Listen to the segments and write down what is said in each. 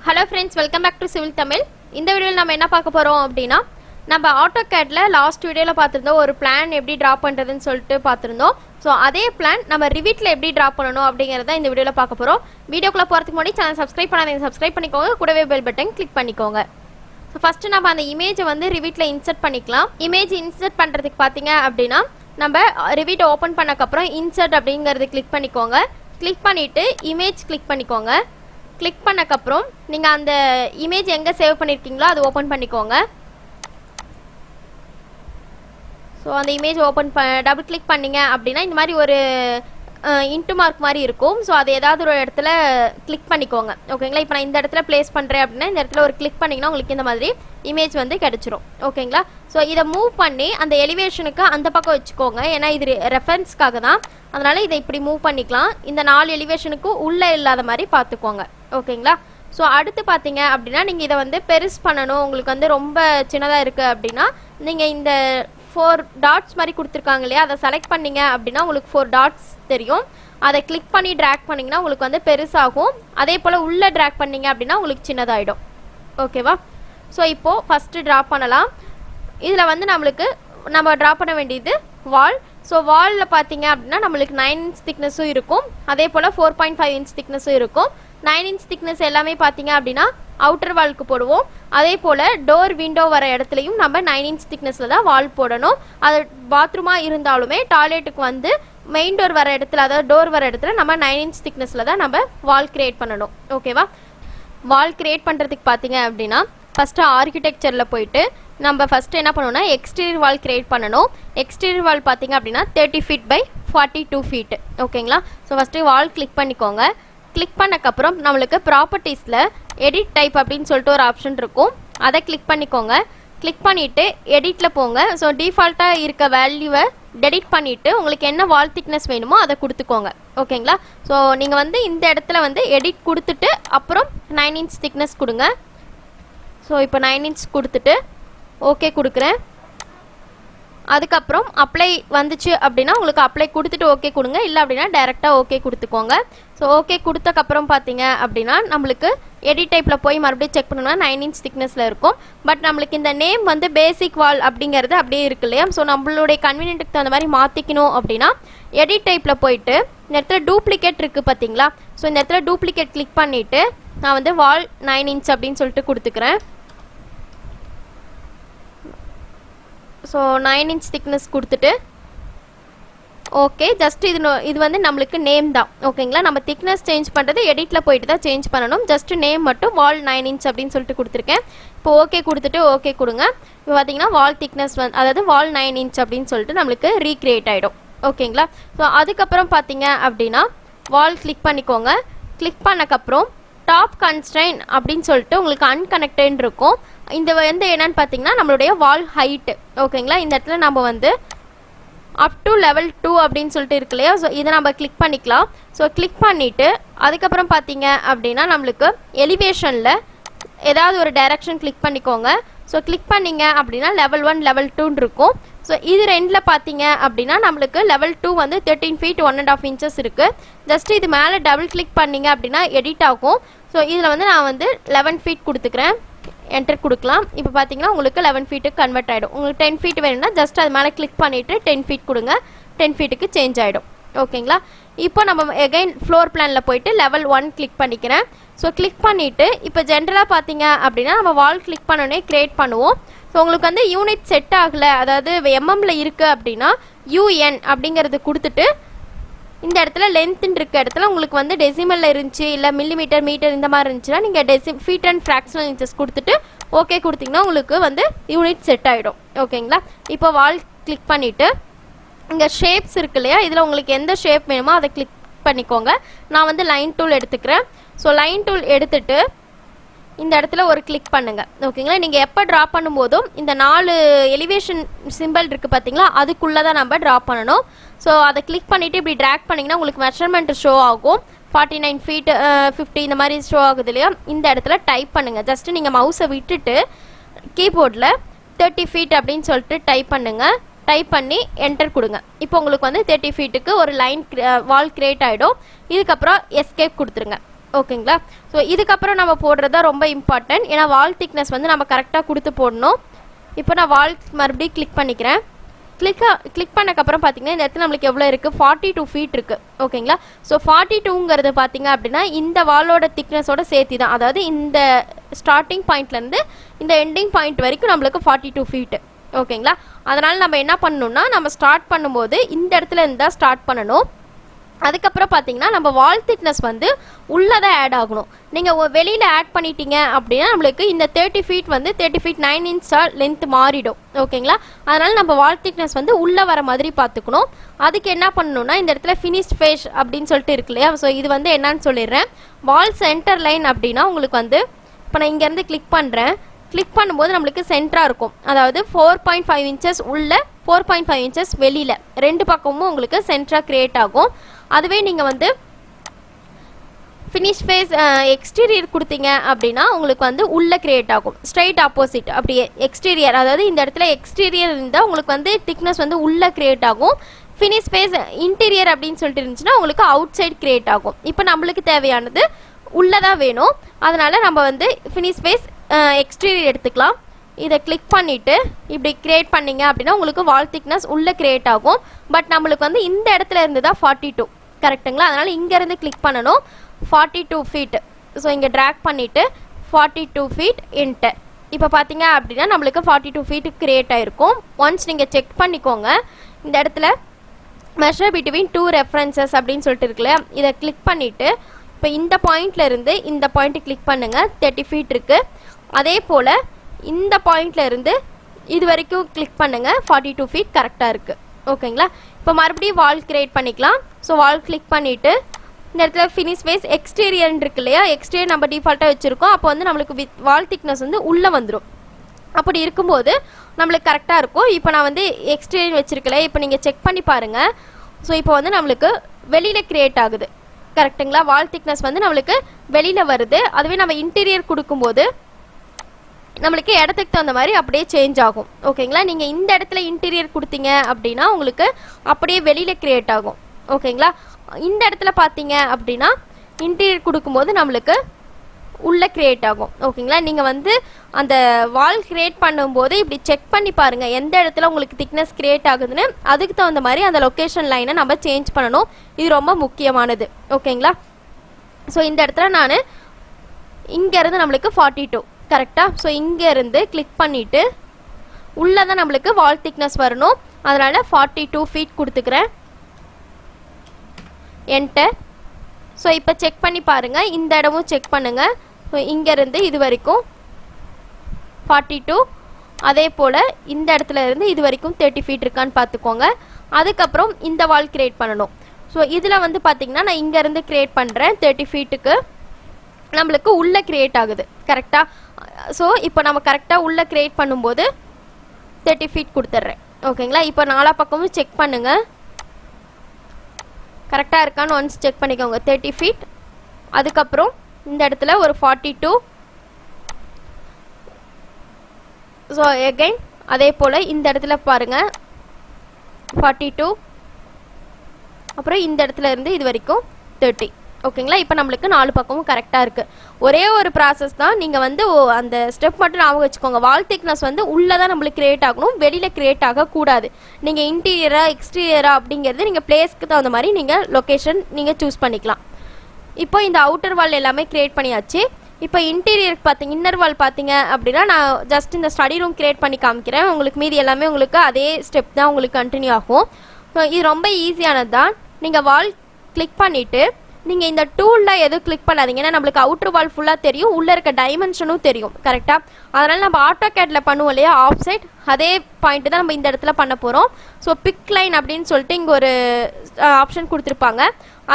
Hello friends, welcome back to Civil Tamil. இந்த வீடியோல நாம என்ன பார்க்க போறோம் அப்படினா நம்ம AutoCADல லாஸ்ட் வீடியோல பார்த்திருந்தோம் ஒரு பிளான் எப்படி டிரா பண்றதுன்னு சொல்லிட்டு பார்த்திருந்தோம். சோ அதே பிளான் நம்ம Revitல எப்படி டிரா பண்ணனும் அப்படிங்கறத இந்த வீடியோல பார்க்க போறோம். வீடியோக்குள்ள போறதுக்கு முன்னாடி சேனல் Subscribe பண்ணாதீங்க, Subscribe பண்ணிக்கோங்க, கூடவே பெல் பட்டன் கிளிக் பண்ணிக்கோங்க. சோ ஃபர்ஸ்ட் நம்ம அந்த இமேஜை வந்து Revitல இன்சர்ட் பண்ணிக்கலாம். இமேஜ் இன்சர்ட் பண்றதுக்கு பாத்தீங்க அப்படினா நம்ம Revit ஓபன் பண்ணதுக்கு அப்புறம் இன்சர்ட் அப்படிங்கறது கிளிக் பண்ணிக்கோங்க. கிளிக் பண்ணிட்டு இமேஜ் கிளிக் பண்ணிக்கோங்க. கிளிக் பண்ணதுக்கு அப்புறம் நீங்க அந்த இமேஜ் எங்க சேவ் பண்ணிருக்கீங்களோ அது ஓபன் பண்ணிக்கோங்க. சோ அந்த இமேஜ் ஓபன் டபுள் கிளிக் பண்ணீங்க அப்படினா இந்த மாதிரி ஒரு இன்டு மார்க் மாதிரி இருக்கும். சோ அது ஏதாவது ஒரு இடத்துல கிளிக் பண்ணிக்கோங்க. ஓகேங்களா? இப்போ நான் இந்த இடத்துல பிளேஸ் பண்றேன் அப்படினா இந்த இடத்துல ஒரு கிளிக் பண்ணீங்கன்னா உங்களுக்கு இந்த மாதிரி இமேஜ் வந்து கிடைச்சிரும். ஓகேங்களா? சோ இத மூவ் பண்ணி அந்த எலிவேஷனுக்கு அந்த பக்கம் வெச்சுக்கோங்க. ஏனா இது ரெஃபரன்ஸ்க்காக தான். அதனால இத இப்படி மூவ் பண்ணிக்கலாம். இந்த நாலு எலிவேஷனுக்கு உள்ள இல்லாத மாதிரி பாத்துக்கோங்க. ஓகேங்களா? சோ அடுத்து பாத்தீங்க அப்படினா நீங்க இத வந்து பெருசு பண்ணனும், உங்களுக்கு வந்து ரொம்ப சின்னதா இருக்கு அப்படினா நீங்க இந்த 4 டாட்ஸ் மாதிரி கொடுத்திருக்காங்க இல்லையா, அதை செலக்ட் பண்ணீங்க அப்படினா உங்களுக்கு 4 டாட்ஸ் தெரியும். அதை கிளிக் பண்ணி டிராக் பண்ணீங்கன்னா உங்களுக்கு வந்து பெருசாகும். அதே போல உள்ள டிராக் பண்ணீங்க அப்படினா உங்களுக்கு சின்னதாயிடும். ஓகேவா? சோ இப்போ ஃபர்ஸ்ட் டிரா பண்ணலாம். இதுல வந்து நம்ம டிரா பண்ண வேண்டியது வால். சோ வால்ல பாத்தீங்க அப்படினா நமக்கு 9 inch thickness-உம் இருக்கும். அதே போல 4.5 inch thickness-உம் இருக்கும். 9 inch thickness எல்லாமே பாத்தீங்க அப்படினா அவுட்டர் வால்க்கு போடுவோம். அதே போல டோர் விண்டோ வர இடத்துலயும் நம்ம 9 inch thickness-ல தான் வால் போடணும். அது பாத்ரூமா இருந்தாலுமே டாய்லெட்டுக்கு வந்து மெயின் டோர் வர இடத்துல, அதாவது டோர் வர இடத்துல நம்ம 9 inch thickness-ல தான் நம்ம வால் கிரியேட் பண்ணணும். ஓகேவா? வால் கிரியேட் பண்றதுக்கு பாத்தீங்க அப்படினா ஃபர்ஸ்ட் ஆர்க்கிடெக்சர்ல போய்ட்டு நம்ம ஃபர்ஸ்ட் என்ன பண்ணனும்னா எக்ஸ்டீரியர் வால் கிரியேட் பண்ணனும். எக்ஸ்டீரியர் வால் பாத்தீங்க அப்படினா 30 feet by 42 feet. ஓகேங்களா? சோ ஃபர்ஸ்ட் வால் கிளிக் பண்ணிக்கோங்க. கிளிக் பண்ணதுக்கு அப்புறம் நமக்கு ப்ராப்பர்ட்டிஸ்ல எடிட் டைப் அப்படினு சொல்லிட்டு ஒரு ஆப்ஷன் இருக்கும். அதை கிளிக் பண்ணிக்கோங்க. கிளிக் பண்ணிட்டு எடிட்ல போங்க. சோ டிஃபால்ட்டா இருக்க வேல்யூவை டெலிட் பண்ணிட்டு உங்களுக்கு என்ன வால் திக்னஸ் வேணுமோ அதை கொடுத்துக்கோங்க. ஓகேங்களா? சோ நீங்க வந்து இந்த இடத்துல வந்து எடிட் கொடுத்துட்டு அப்புறம் 9 inch thickness கொடுங்க. சோ இப்போ 9 inch கொடுத்துட்டு ஓகே கொடுக்குறேன். அதுக்கப்புறம் அப்ளை வந்துச்சு அப்படின்னா உங்களுக்கு அப்ளை கொடுத்துட்டு ஓகே கொடுங்க. இல்லை அப்படின்னா டைரெக்டாக ஓகே கொடுத்துக்கோங்க. ஸோ ஓகே கொடுத்தக்கப்புறம் பார்த்தீங்க அப்படின்னா நம்மளுக்கு எடிட் டைப்பில் போய் மறுபடியும் செக் பண்ணணும்னா 9 inch thickness-ல இருக்கும். பட் நம்மளுக்கு இந்த நேம் வந்து பேசிக் வால் அப்படிங்கிறது அப்படியே இருக்கு இல்லையா? ஸோ நம்மளுடைய கன்வீனியன்ட்டுக்கு தகுந்த மாதிரி மாற்றிக்கணும் அப்படின்னா எடிட் டைப்பில் போயிட்டு இந்த இடத்துல டூப்ளிகேட் இருக்குது பார்த்தீங்களா? ஸோ இந்த இடத்துல டூப்ளிகேட் கிளிக் பண்ணிவிட்டு நான் வந்து வால் 9 inch அப்படின்னு சொல்லிட்டு கொடுத்துக்கிறேன். ஸோ 9 inch thickness கொடுத்துட்டு ஓகே ஜஸ்ட் இது வந்து நம்மளுக்கு நேம் தான். ஓகேங்களா? நம்ம திக்னஸ் சேஞ்ச் பண்ணுறது எடிட்டில் போயிட்டு தான் சேஞ்ச் பண்ணணும். ஜஸ்ட் நேம் மட்டும் வால் 9 inch அப்படின்னு சொல்லிட்டு கொடுத்துருக்கேன். இப்போ ஓகே கொடுத்துட்டு ஓகே கொடுங்க. இப்போ பார்த்தீங்கன்னா வால் திக்னஸ் அதாவது வால் 9 inch அப்படின்னு சொல்லிட்டு நம்மளுக்கு ரீக்ரியேட் ஆகிடும். ஓகேங்களா? ஸோ அதுக்கப்புறம் பார்த்தீங்க அப்படின்னா வால் கிளிக் பண்ணிக்கோங்க. கிளிக் பண்ணக்கப்புறம் டாப் கன்ஸ்ட்ரைன் அப்படின்னு சொல்லிட்டு உங்களுக்கு அன்கனெக்டட் இருக்கும். இந்த வந்து என்னன்னு பார்த்தீங்கன்னா நம்மளுடைய வால் ஹைட்டு. ஓகேங்களா? இந்த இடத்துல நம்ம வந்து அப் டு லெவல் 2 அப்படின்னு சொல்லிட்டு இருக்கு இல்லையா? ஸோ இதை நம்ம கிளிக் பண்ணிக்கலாம். ஸோ கிளிக் பண்ணிவிட்டு அதுக்கப்புறம் பார்த்தீங்க அப்படின்னா நம்மளுக்கு எலிவேஷனில் ஏதாவது ஒரு டைரக்ஷன் கிளிக் பண்ணிக்கோங்க. ஸோ கிளிக் பண்ணிங்க அப்படின்னா லெவல் 1 லெவல் 2 இருக்கும். ஸோ இது ரெண்டில் பார்த்தீங்க அப்படின்னா நம்மளுக்கு லெவல் 2 வந்து 13 feet 1.5 inches இருக்குது. ஜஸ்ட் இது மேலே டபுள் கிளிக் பண்ணிங்க அப்படின்னா எடிட் ஆகும். ஸோ இதில் வந்து நான் வந்து 11 feet கொடுத்துக்கிறேன். என்டர் கொடுக்கலாம். இப்போ பார்த்தீங்கன்னா உங்களுக்கு 11 feet-க்கு கன்வெர்ட் ஆகிடும். உங்களுக்கு 10 feet வேணும்னா ஜஸ்ட் அது மேலே கிளிக் பண்ணிவிட்டு 10 feet கொடுங்க. 10 feet-க்கு சேஞ்ச் ஆகிடும். ஓகேங்களா? இப்போ நம்ம எகைன் ஃப்ளோர் பிளானில் போயிட்டு லெவல் 1 கிளிக் பண்ணிக்கிறேன். ஸோ கிளிக் பண்ணிவிட்டு இப்போ ஜென்ரலாக பார்த்தீங்க அப்படின்னா நம்ம வால் கிளிக் பண்ணோன்னே கிரியேட் பண்ணுவோம். ஸோ உங்களுக்கு வந்து யூனிட் செட் ஆகலை, அதாவது எம்எம்ல இருக்குது அப்படின்னா யூஎன் அப்படிங்கிறது கொடுத்துட்டு இந்த இடத்துல லென்த்துன்னு இருக்க இடத்துல உங்களுக்கு வந்து டெசிமலில் இருந்துச்சு இல்லை மில்லிமீட்டர் மீட்டர் இந்த மாதிரி இருந்துச்சுன்னா நீங்கள் ஃபீட் அண்ட் ஃப்ராக்ஷனல் இன்ச்சஸ் கொடுத்துட்டு ஓகே கொடுத்தீங்கன்னா உங்களுக்கு வந்து யூனிட் செட் ஆகிடும். ஓகேங்களா? இப்போ வால் கிளிக் பண்ணிவிட்டு இங்கே ஷேப்ஸ் இருக்கு இல்லையா? இதில் உங்களுக்கு எந்த ஷேப் வேணுமோ அதை கிளிக் பண்ணிக்கோங்க. நான் வந்து லைன் டூல் எடுத்துக்கிறேன். ஸோ லைன் டூல் எடுத்துட்டு இந்த இடத்துல ஒரு கிளிக் பண்ணுங்க. ஓகேங்களா? நீங்கள் எப்போ ட்ரா பண்ணும்போதும் இந்த 4 எலிவேஷன் சிம்பிள் இருக்குது பார்த்தீங்களா? அதுக்குள்ளே தான் நம்ம ட்ரா பண்ணணும். ஸோ அதை கிளிக் பண்ணிவிட்டு இப்படி ட்ராக் பண்ணிங்கன்னா உங்களுக்கு மெஷர்மெண்ட் ஷோ ஆகும். 49 feet 50 இந்த மாதிரி ஷோ ஆகுது இல்லையா? இந்த இடத்துல டைப் பண்ணுங்கள். ஜஸ்ட்டு நீங்கள் மவுஸை விட்டுட்டு கீபோர்டில் 30 feet அப்படின்னு சொல்லிட்டு டைப் பண்ணுங்கள். டைப் பண்ணி என்டர் கொடுங்க. இப்போ உங்களுக்கு வந்து 30 feet-க்கு ஒரு லைன் வால் கிரியேட் ஆகிடும். இதுக்கப்புறம் எஸ்கேப் கொடுத்துருங்க. ஓகேங்களா. ஸோ இதுக்கப்புறம் நம்ம போடுறது ரொம்ப இம்பார்ட்டன்ட். ஏன்னா வால் திக்னஸ் வந்து நம்ம கரெக்டாக கொடுத்து போடணும். இப்போ நான் வால் மறுபடியும் கிளிக் பண்ணிக்கிறேன். கிளிக் பண்ணக்கப்புறம் பார்த்தீங்கன்னா இந்த இடத்துல நம்மளுக்கு எவ்வளோ இருக்குது, 42 ஃபீட் இருக்குது. ஓகேங்களா. ஸோ 42ங்கிறது பார்த்தீங்க அப்படின்னா இந்த வாலோட திக்னஸோட சேர்த்து தான், அதாவது இந்த ஸ்டார்டிங் பாயிண்ட்லேருந்து இந்த எண்டிங் பாயிண்ட் வரைக்கும் நம்மளுக்கு 42 ஃபீட்டு. ஓகேங்களா. அதனால் நம்ம என்ன பண்ணணும்னா, நம்ம ஸ்டார்ட் பண்ணும்போது இந்த இடத்துல இருந்தால் ஸ்டார்ட் பண்ணணும். அதுக்கப்புறம் பார்த்தீங்கன்னா நம்ம வால் திக்னஸ் வந்து உள்ளே தான் ஆட் ஆகணும். நீங்கள் வெளியில் ஆட் பண்ணிட்டீங்க அப்படின்னா நம்மளுக்கு இந்த 30 ஃபீட் வந்து 30 ஃபீட் 9 இன்ச்சாக லென்த் மாறிடும். ஓகேங்களா. அதனால் நம்ம வால் திக்னஸ் வந்து உள்ளே வர மாதிரி பார்த்துக்கணும். அதுக்கு என்ன பண்ணணும்னா இந்த இடத்துல ஃபினிஷ்ட் ஃபேஸ் அப்படின்னு சொல்லிட்டு இருக்கு இல்லையா. ஸோ இது வந்து என்னன்னு சொல்லிடுறேன். வால் சென்டர் லைன் அப்படின்னா உங்களுக்கு வந்து இப்போ நான் இங்கேருந்து கிளிக் பண்ணுறேன். கிளிக் பண்ணும்போது நம்மளுக்கு சென்டராக இருக்கும். அதாவது 4.5 இன்ச்சஸ் உள்ள 4.5 இன்ச்சஸ் வெளியில் ரெண்டு பக்கமும் உங்களுக்கு சென்டராக க்ரியேட் ஆகும். அதுவே நீங்கள் வந்து ஃபினிஷ் ஃபேஸ் எக்ஸ்டீரியர் கொடுத்தீங்க அப்படின்னா உங்களுக்கு வந்து உள்ளே க்ரியேட் ஆகும். ஸ்ட்ரைட் ஆப்போசிட் அப்படியே எக்ஸ்டீரியர், அதாவது இந்த இடத்துல எக்ஸ்டீரியர் இருந்தால் உங்களுக்கு வந்து திக்னஸ் வந்து உள்ளே க்ரியேட் ஆகும். ஃபினிஷ் ஃபேஸ் இன்டீரியர் அப்படின்னு சொல்லிட்டு இருந்துச்சுன்னா உங்களுக்கு அவுட் சைட் க்ரியேட் ஆகும். இப்போ நம்மளுக்கு தேவையானது உள்ளே தான் வேணும். அதனால் நம்ம வந்து ஃபினிஷ் ஃபேஸ் எக்ஸ்டீரியர் எடுத்துக்கலாம். இதை கிளிக் பண்ணிவிட்டு இப்படி க்ரியேட் பண்ணிங்க அப்படின்னா உங்களுக்கு வால் திக்னஸ் உள்ளே க்ரியேட் ஆகும். பட் நம்மளுக்கு வந்து இந்த இடத்துல இருந்து தான் 42 கரெக்டுங்களா. அதனால் இங்கேருந்து கிளிக் பண்ணணும் 42 ஃபீட்டு. ஸோ இங்கே ட்ராக் பண்ணிவிட்டு 42 ஃபீட் என்டர். இப்போ பார்த்தீங்க அப்படின்னா நம்மளுக்கு 42 ஃபீட்டு க்ரியேட் ஆகிருக்கும். ஒன்ஸ் நீங்கள் செக் பண்ணிக்கோங்க. இந்த இடத்துல மெஷர் பிட்வீன் 2 ரெஃபரன்சஸ் அப்படின்னு சொல்லிட்டு இருக்குல்ல, இதை கிளிக் பண்ணிவிட்டு இப்போ இந்த பாயிண்ட்லேருந்து இந்த பாயிண்ட்டு கிளிக் பண்ணுங்கள். 30 ஃபீட் இருக்குது. அதே போல் இந்த பாயிண்ட்லேருந்து இது வரைக்கும் கிளிக் பண்ணுங்கள். 42 ஃபீட் கரெக்டாக இருக்குது. ஓகேங்களா. இப்போ மறுபடியும் வால் க்ரியேட் பண்ணிக்கலாம். ஸோ வால் கிளிக் பண்ணிவிட்டு இந்த இடத்துல ஃபினிஷ் ஃபேஸ் எக்ஸ்டீரியர் இருக்கு இல்லையா, எக்ஸ்டீரியர் நம்ம டிஃபால்ட்டாக வச்சுருக்கோம். அப்போ வந்து நம்மளுக்கு வால் திக்னஸ் வந்து உள்ளே வந்துடும். அப்படி இருக்கும்போது நம்மளுக்கு கரெக்டாக இருக்கும். இப்போ நான் வந்து எக்ஸ்டீரியர் வச்சுருக்கல, இப்போ நீங்கள் செக் பண்ணி பாருங்கள். ஸோ இப்போ வந்து நம்மளுக்கு வெளியில் க்ரியேட் ஆகுது கரெக்டுங்களா. வால் திக்னஸ் வந்து நம்மளுக்கு வெளியில் வருது. அதுவே நம்ம இன்டீரியர் கொடுக்கும்போது நம்மளுக்கு இடத்துக்கு தகுந்த மாதிரி அப்படியே சேஞ்ச் ஆகும். ஓகேங்களா. நீங்கள் இந்த இடத்துல இன்டீரியர் கொடுத்தீங்க அப்படின்னா உங்களுக்கு அப்படியே வெளியில் க்ரியேட் ஆகும். ஓகேங்களா. இந்த இடத்துல பார்த்தீங்க அப்படின்னா இன்டீரியர் கொடுக்கும்போது நம்மளுக்கு உள்ளே க்ரியேட் ஆகும். ஓகேங்களா. நீங்கள் வந்து அந்த வால் க்ரியேட் பண்ணும்போது இப்படி செக் பண்ணி பாருங்கள் எந்த இடத்துல உங்களுக்கு திக்னஸ் க்ரியேட் ஆகுதுன்னு. அதுக்கு தகுந்த மாதிரி அந்த லொக்கேஷன் லைனை நம்ம சேஞ்ச் பண்ணணும். இது ரொம்ப முக்கியமானது. ஓகேங்களா. ஸோ இந்த இடத்துல நான் இங்கேருந்து நம்மளுக்கு 42 கரெக்டாக. ஸோ இங்கேருந்து கிளிக் பண்ணிவிட்டு உள்ளே தான் நம்மளுக்கு வால் திக்னஸ் வரணும். அதனால் 42 ஃபீட் கொடுத்துக்கிறேன். என்டர். ஸோ இப்போ செக் பண்ணி பாருங்கள். இந்த இடமும் செக் பண்ணுங்கள். ஸோ இங்கேருந்து இது வரைக்கும் 42. அதே போல் இந்த இடத்துல இருந்து இது வரைக்கும் 30 ஃபீட் இருக்கான்னு பார்த்துக்கோங்க. அதுக்கப்புறம் இந்த வால் க்ரியேட் பண்ணணும். ஸோ இதில் வந்து பார்த்திங்கன்னா நான் இங்கேருந்து க்ரியேட் பண்ணுறேன். 30 ஃபீட்டுக்கு நம்மளுக்கு உள்ளே க்ரியேட் ஆகுது கரெக்டாக. ஸோ இப்போ நம்ம கரெக்டாக உள்ளே க்ரியேட் பண்ணும்போது 30 ஃபீட் கொடுத்துட்றேன். ஓகேங்களா. இப்போ நாலா பக்கமும் செக் பண்ணுங்கள் கரெக்டாக இருக்கான்னு ஒன்ஸ் செக் பண்ணிக்கோங்க. 30 ஃபீட். அதுக்கப்புறம் இந்த இடத்துல ஒரு 42. ஸோ எகைன் அதே போல் இந்த இடத்துல பாருங்கள் 42. அப்புறம் இந்த இடத்துல இருந்து இது வரைக்கும் 30. ஓகேங்களா. இப்போ நம்மளுக்கு 4 பக்கமும் கரெக்டாக இருக்குது. ஒரே ஒரு ப்ராசஸ் தான். நீங்கள் வந்து அந்த ஸ்டெப் மட்டும் ஞாபகம் வச்சுக்கோங்க. வால் திக்னஸ் வந்து உள்ளே தான் நம்மளுக்கு க்ரியேட் ஆகணும், வெளியில் க்ரியேட் ஆகக்கூடாது. நீங்கள் இன்டீரியரா எக்ஸ்டீரியரா அப்படிங்கிறது நீங்கள் பிளேஸ்க்கு தகுந்த மாதிரி நீங்கள் லொக்கேஷன் நீங்கள் சூஸ் பண்ணிக்கலாம். இப்போ இந்த அவுட்டர் வால் எல்லாமே க்ரியேட் பண்ணியாச்சு. இப்போ இன்டீரியருக்கு பார்த்தீங்க இன்னர் வால் பார்த்தீங்க அப்படின்னா நான் ஜஸ்ட் இந்த ஸ்டடி ரூம் க்ரியேட் பண்ணி காமிக்கிறேன். உங்களுக்கு மீதி எல்லாமே உங்களுக்கு அதே ஸ்டெப் தான் உங்களுக்கு கண்டினியூ ஆகும். ஸோ இது ரொம்ப ஈஸியானது தான். நீங்கள் வால் கிளிக் பண்ணிவிட்டு நீங்கள் இந்த டூலில் எதுவும் கிளிக் பண்ணாதீங்க. ஏன்னா நம்மளுக்கு அவுட்ரு வால் ஃபுல்லாக தெரியும், உள்ளே இருக்க டைமென்ஷனும் தெரியும் கரெக்டாக. அதனால் நம்ம ஆட்டோ கேட்டில் பண்ணுவோம் இல்லையா ஆஃப் சைட், அதே பாயிண்ட்டு தான் நம்ம இந்த இடத்துல பண்ண போகிறோம். ஸோ பிக் லைன் அப்படின்னு சொல்லிட்டு இங்கே ஒரு ஆப்ஷன் கொடுத்துருப்பாங்க.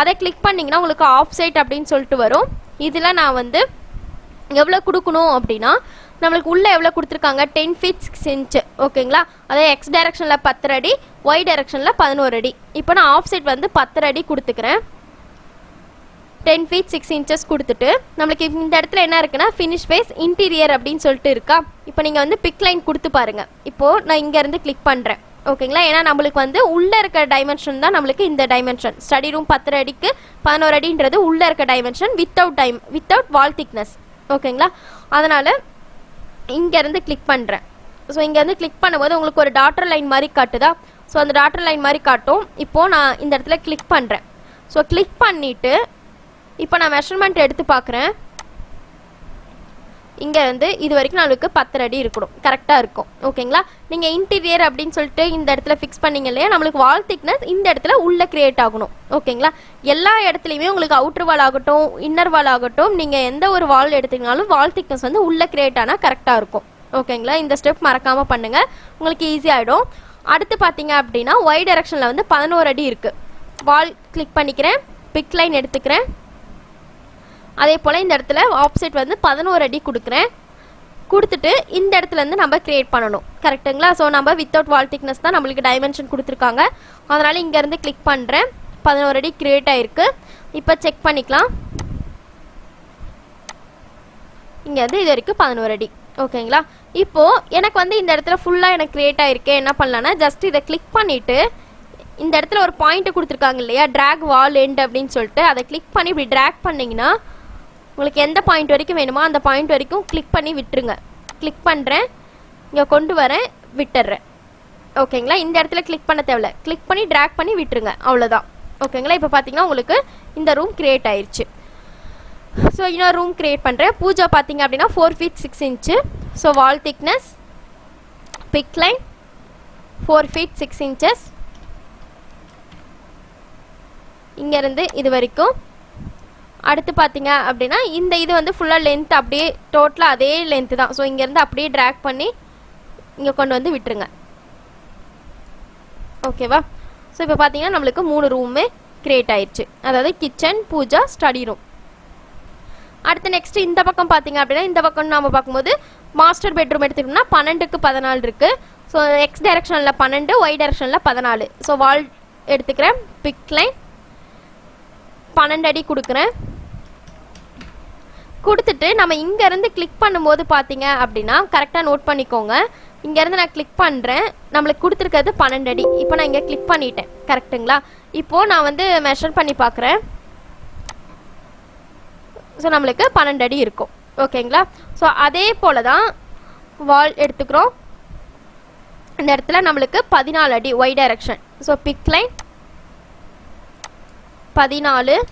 அதை கிளிக் பண்ணிங்கன்னா உங்களுக்கு ஆஃப் சைட் அப்படின்னு சொல்லிட்டு வரும். இதில் நான் வந்து எவ்வளோ கொடுக்கணும் அப்படின்னா நம்மளுக்கு உள்ளே எவ்வளோ கொடுத்துருக்காங்க 10 feet 6 inch. ஓகேங்களா. அதே எக்ஸ் டைரக்ஷனில் 10 அடி, ஒய் டைரக்ஷனில் 11 அடி. இப்போ நான் ஆஃப் சைட் வந்து 10 அடி கொடுத்துக்கிறேன். 10 feet 6 inches கொடுத்துட்டு நம்மளுக்கு இந்த இடத்துல என்ன இருக்குன்னா ஃபினிஷ் ஃபேஸ் இன்டீரியர் அப்படின்னு சொல்லிட்டு இருக்கா. இப்போ நீங்கள் வந்து பிக் லைன் கொடுத்து பாருங்கள். இப்போது நான் இங்கேருந்து கிளிக் பண்ணுறேன். ஓகேங்களா. ஏன்னா நம்மளுக்கு வந்து உள்ளே இருக்க டைமென்ஷன் தான் நம்மளுக்கு இந்த டைமென்ஷன். ஸ்டடி ரூம் 10 அடிக்கு 11 அடின்றது உள்ளே இருக்க டைமென்ஷன் வித்தவுட் வால் திக்னஸ். ஓகேங்களா. அதனால் இங்கேருந்து கிளிக் பண்ணுறேன். ஸோ இங்கேருந்து கிளிக் பண்ணும்போது உங்களுக்கு ஒரு டாட்டர் லைன் மாதிரி காட்டுதா. ஸோ அந்த டாட்டர் லைன் மாதிரி காட்டும். இப்போது நான் இந்த இடத்துல கிளிக் பண்ணுறேன். ஸோ கிளிக் பண்ணிவிட்டு இப்போ நான் மெஷர்மெண்ட் எடுத்து பார்க்குறேன். இங்கே வந்து இது வரைக்கும் நம்மளுக்கு 10 அடி இருக்கணும், கரெக்டாக இருக்கும். ஓகேங்களா. நீங்கள் இன்டீரியர் அப்படின்னு சொல்லிட்டு இந்த இடத்துல ஃபிக்ஸ் பண்ணிங்க இல்லையா, நம்மளுக்கு வால் திக்னஸ் இந்த இடத்துல உள்ளே க்ரியேட் ஆகணும். ஓகேங்களா. எல்லா இடத்துலையுமே உங்களுக்கு அவுட்ரு வால் ஆகட்டும் இன்னர் வால் ஆகட்டும், நீங்கள் எந்த ஒரு வால் எடுத்தீங்கனாலும் வால் திக்னஸ் வந்து உள்ளே க்ரியேட் ஆனால் கரெக்டாக இருக்கும். ஓகேங்களா. இந்த ஸ்டெப் மறக்காமல் பண்ணுங்கள், உங்களுக்கு ஈஸியாகிடும். அடுத்து பார்த்தீங்க அப்படின்னா ஒய் டைரக்ஷனில் வந்து 11 அடி இருக்குது. வால் கிளிக் பண்ணிக்கிறேன், பிக் லைன் எடுத்துக்கிறேன். அதே போல் இந்த இடத்துல ஆப்செட் வந்து 11 அடி கொடுக்குறேன். கொடுத்துட்டு இந்த இடத்துலேருந்து நம்ம க்ரியேட் பண்ணணும். கரெக்டுங்களா. ஸோ நம்ம வித்தவுட் வால் திக்னஸ் தான் நம்மளுக்கு டைமென்ஷன் கொடுத்துருக்காங்க. அதனால் இங்கேருந்து கிளிக் பண்ணுறேன். 11 அடி க்ரியேட் ஆகிருக்கு. இப்போ செக் பண்ணிக்கலாம். இங்கே வந்து இது வரைக்கும் 11 அடி. ஓகேங்களா. இப்போது எனக்கு வந்து இந்த இடத்துல ஃபுல்லாக எனக்கு க்ரியேட் ஆகிருக்கு. என்ன பண்ணலான்னா ஜஸ்ட் இதை கிளிக் பண்ணிவிட்டு இந்த இடத்துல ஒரு பாயிண்ட்டு கொடுத்துருக்காங்க இல்லையா, ட்ராக் வால் எண்ட் அப்படின்னு சொல்லிட்டு, அதை கிளிக் பண்ணி இப்படி ட்ராக் பண்ணிங்கன்னா உங்களுக்கு எந்த பாயிண்ட் வரைக்கும் வேணுமோ அந்த பாயிண்ட் வரைக்கும் கிளிக் பண்ணி விட்டுருங்க. கிளிக் பண்ணுறேன், இங்கே கொண்டு வரேன், விட்டுறேன். ஓகேங்களா. இந்த இடத்துல கிளிக் பண்ண தேவையில்ல, கிளிக் பண்ணி ட்ராக் பண்ணி விட்டுருங்க, அவ்வளோதான். ஓகேங்களா. இப்போ பார்த்தீங்கன்னா உங்களுக்கு இந்த ரூம் க்ரியேட் ஆயிடுச்சு. ஸோ இன்னொரு ரூம் க்ரியேட் பண்ணுறேன். பூஜா பார்த்தீங்க அப்படின்னா 4 feet 6 inches. So wall thickness pick line 4 feet 6 inches. இங்கேருந்து இது வரைக்கும். அடுத்து பார்த்தீங்க அப்படின்னா இந்த இது வந்து ஃபுல்லாக லென்த் அப்படியே டோட்டலாக அதே லென்த்து தான். ஸோ இங்கேருந்து அப்படியே ட்ராக் பண்ணி இங்கே கொண்டு வந்து விட்டுருங்க. ஓகேவா. ஸோ இப்போ பார்த்தீங்கன்னா நம்மளுக்கு 3 ரூமே க்ரியேட் ஆயிடுச்சு. அதாவது கிச்சன், பூஜா, ஸ்டடி ரூம். அடுத்து நெக்ஸ்ட் இந்த பக்கம் பார்த்தீங்க அப்படின்னா இந்த பக்கம் நம்ம பார்க்கும்போது மாஸ்டர் பெட்ரூம் எடுத்துக்கிட்டோம்னா 12க்கு 14 இருக்குது. ஸோ எக்ஸ் டைரக்ஷனில் 12, ஒய் டைரக்ஷனில் 14. ஸோ வால் எடுத்துக்கிறேன், பிக் லைன் 12 அடி கொடுக்குறேன். கொடுத்துட்டு நம்ம இங்கேருந்து கிளிக் பண்ணும்போது பார்த்தீங்க அப்படின்னா கரெக்டாக நோட் பண்ணிக்கோங்க. இங்கேருந்து நான் கிளிக் பண்ணுறேன், நம்மளுக்கு கொடுத்துருக்கிறது 12 அடி. இப்போ நான் இங்கே கிளிக் பண்ணிட்டேன். கரெக்டுங்களா. இப்போது நான் வந்து மெஷர் பண்ணி பார்க்குறேன். ஸோ நம்மளுக்கு 12 அடி இருக்கும். ஓகேங்களா. ஸோ அதே போல் தான் வால் எடுத்துக்கிறோம். இந்த இடத்துல நம்மளுக்கு 14 அடி Y direction. So pick line 14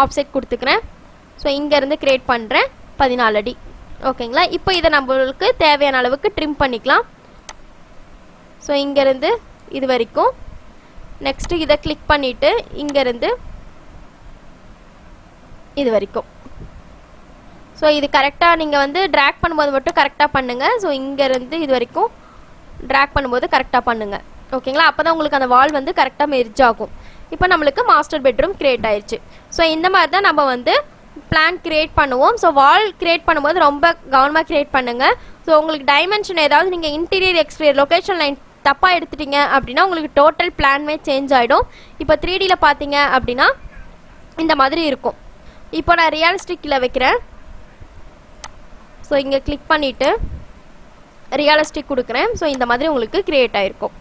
offset கொடுத்துக்கிறேன். ஸோ இங்கேருந்து க்ரியேட் பண்ணுறேன் 14 அடி. ஓகேங்களா. இப்போ இதை நம்மளுக்கு தேவையான அளவுக்கு ட்ரிம் பண்ணிக்கலாம். ஸோ இங்கேருந்து இது வரைக்கும். நெக்ஸ்ட்டு இதை கிளிக் பண்ணிவிட்டு இங்கேருந்து இது வரைக்கும். ஸோ இது கரெக்டாக நீங்கள் வந்து ட்ராக் பண்ணும்போது மட்டும் கரெக்டாக பண்ணுங்கள். ஸோ இங்கேருந்து இது வரைக்கும் ட்ராக் பண்ணும்போது கரெக்டாக பண்ணுங்கள். ஓகேங்களா. அப்போ தான் உங்களுக்கு அந்த வால் வந்து கரெக்டாக மெர்ஜ் ஆகும். இப்போ நம்மளுக்கு மாஸ்டர் பெட்ரூம் க்ரியேட் ஆயிடுச்சு. ஸோ இந்த மாதிரி தான் நம்ம வந்து பிளான் க்ரியேட் பண்ணுவோம். ஸோ வால் க்ரியேட் பண்ணும்போது ரொம்ப கவனமாக க்ரியேட் பண்ணுங்கள். ஸோ உங்களுக்கு டைமென்ஷன் ஏதாவது நீங்கள் இன்டீரியர் எக்ஸ்டீரியர் லொக்கேஷன் லைன் தப்பாக எடுத்துட்டீங்க அப்படின்னா உங்களுக்கு டோட்டல் பிளான்மே சேஞ்ச் ஆகிடும். இப்போ 3Dயில் பார்த்தீங்க அப்படின்னா இந்த மாதிரி இருக்கும். இப்போ நான் ரியலிஸ்டிக்கில் வைக்கிறேன். ஸோ இங்கே கிளிக் பண்ணிவிட்டு ரியலிஸ்டிக் கொடுக்குறேன். ஸோ இந்த மாதிரி உங்களுக்கு க்ரியேட் ஆகிருக்கும்.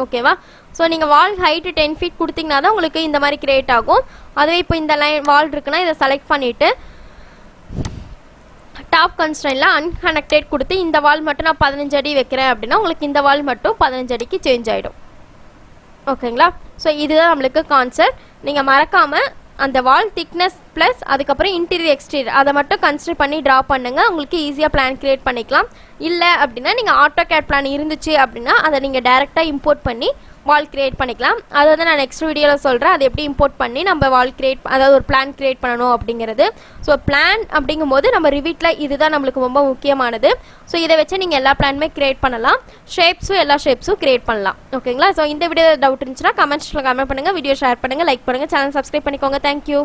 ஓகேவா. ஸோ நீங்கள் வால் ஹைட்டு 10 feet கொடுத்தீங்கன்னா தான் உங்களுக்கு இந்த மாதிரி க்ரியேட் ஆகும். அதுவே இப்போ இந்த லைன் வால் இருக்குன்னா இதை செலக்ட் பண்ணிவிட்டு டாப் கன்ஸ்ட்ரெயினில் அன்கனெக்டட் கொடுத்து இந்த வால் மட்டும் நான் 15 அடி வைக்கிறேன் அப்படின்னா உங்களுக்கு இந்த வால் மட்டும் 15 அடிக்கு சேஞ்ச் ஆகிடும். ஓகேங்களா. ஸோ இதுதான் நம்மளுக்கு கான்செப்ட். நீங்கள் மறக்காமல் அந்த வால் திக்னஸ் ப்ளஸ் அதுக்கப்புறம் இன்டீரியர் எக்ஸ்டீரியர் அதை மட்டும் கன்சிடர் பண்ணி ட்ரா பண்ணுங்கள். உங்களுக்கு ஈஸியாக பிளான் க்ரியேட் பண்ணிக்கலாம். இல்லை அப்படின்னா நீங்கள் ஆட்டோகேட் பிளான் இருந்துச்சு அப்படின்னா அதை நீங்கள் டேரெக்டாக இம்போர்ட் பண்ணி வால் க்ரியேட் பண்ணிக்கலாம். அதை வந்து நான் நெக்ஸ்ட் வீடியோவில் சொல்கிறேன், அது எப்படி இம்போர்ட் பண்ணி நம்ம வால் க்ரியேட் அதாவது ஒரு பிளான் க்ரியேட் பண்ணணும் அப்படிங்கிறது. ஸோ பிளான் அப்படிங்கும்போது நம்ம ரிவிட்டில் இதுதான் நம்மளுக்கு ரொம்ப முக்கியமானது. ஸோ இதை வச்சு நீங்கள் எல்லா பிளானுமே க்ரியேட் பண்ணலாம். எல்லா ஷேப்ஸும் க்ரியேட் பண்ணலாம். ஓகேங்களா. ஸோ இந்த வீடியோ டவுட் இருந்துச்சுன்னா கமெண்ட்ஸில் கமெண்ட் பண்ணுங்கள், வீடியோ ஷேர் பண்ணுங்கள், லைக் பண்ணுங்கள், சேனல் சப்ஸ்கிரைப் பண்ணிக்கோங்க. தேங்க்யூ.